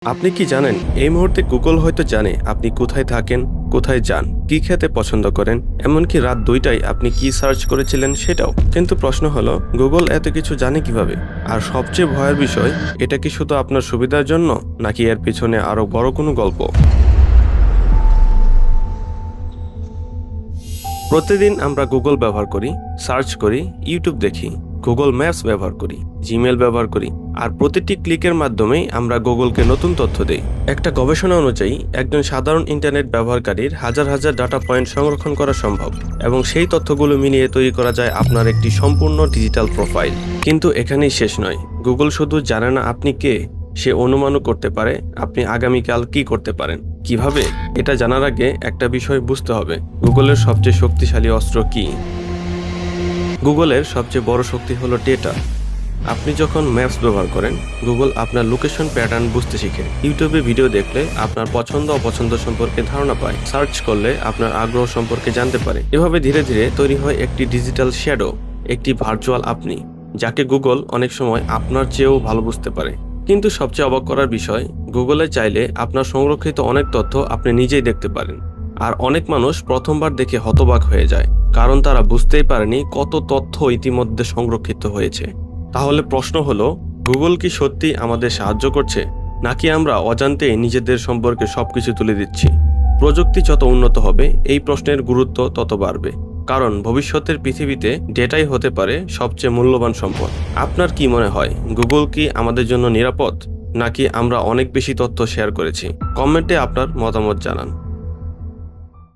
আপনি কি জানেন এই মুহূর্তে গুগল হয়তো জানে আপনি কোথায় থাকেন, কোথায় যান, কি খেতে পছন্দ করেন, এমনকি রাত 2টায় আপনি কি সার্চ করেছিলেন সেটাও। কিন্তু প্রশ্ন হলো গুগল এত কিছু জানে কিভাবে? আর সবচেয়ে ভয়ের বিষয়, এটা কি শুধু আপনার সুবিধার জন্য নাকি এর পিছনে আরো বড় কোনো গল্প? প্রতিদিন আমরা গুগল ব্যবহার করি, সার্চ করি, ইউটিউব দেখি, গুগল ম্যাপস ব্যবহার করি, জিমেল ব্যবহার করি, আর প্রতিটি ক্লিকের মাধ্যমেই আমরা গুগলকে নতুন তথ্য দেই। একটা গবেষণা অনুযায়ী একজন সাধারণ ইন্টারনেট ব্যবহারকারীর হাজার হাজার ডাটা পয়েন্ট সংরক্ষণ করা সম্ভব এবং সেই তথ্যগুলো মিলিয়ে তৈরি করা যায় আপনার একটি সম্পূর্ণ ডিজিটাল প্রোফাইল। কিন্তু এখানেই শেষ নয়, গুগল শুধু জানে না আপনি কে, সে অনুমানও করতে পারে আপনি আগামীকাল কি করতে পারেন। কিভাবে? এটা জানার আগে একটা বিষয় বুঝতে হবে, গুগলের সবচেয়ে শক্তিশালী অস্ত্র কি। গুগলের সবচেয়ে বড় শক্তি হলো ডেটা। আপনি যখন ম্যাপস ব্যবহার করেন, গুগল আপনার লোকেশন প্যাটার্ন বুঝতে শিখে। ইউটিউবে ভিডিও দেখলে আপনার পছন্দ অপছন্দ সম্পর্কে ধারণা পায়, সার্চ করলে আপনার আগ্রহ সম্পর্কে জানতে পারে। এভাবে ধীরে ধীরে তৈরি হয় একটি ডিজিটাল শ্যাডো, একটি ভার্চুয়াল আপনি, যাকে গুগল অনেক সময় আপনার চেয়েও ভালো বুঝতে পারে। কিন্তু সবচেয়ে অবাক করার বিষয়, গুগলে চাইলে আপনার সংরক্ষিত অনেক তথ্য আপনি নিজেই দেখতে পারেন। আর অনেক মানুষ প্রথমবার দেখে হতবাক হয়ে যায়, কারণ তারা বুঝতেই পারেনি কত তথ্য ইতিমধ্যে সংরক্ষিত হয়েছে। তাহলে প্রশ্ন হলো, গুগল কি সত্যি আমাদের সাহায্য করছে, নাকি আমরা অজান্তেই নিজেদের সম্পর্কে সবকিছু তুলে দিচ্ছি? প্রযুক্তি যত উন্নত হবে, এই প্রশ্নের গুরুত্ব তত বাড়বে, কারণ ভবিষ্যতের পৃথিবীতে ডেটাই হতে পারে সবচেয়ে মূল্যবান সম্পদ। আপনার কি মনে হয়, গুগল কি আমাদের জন্য নিরাপদ, নাকি আমরা অনেক বেশি তথ্য শেয়ার করেছি? কমেন্টে আপনার মতামত জানান।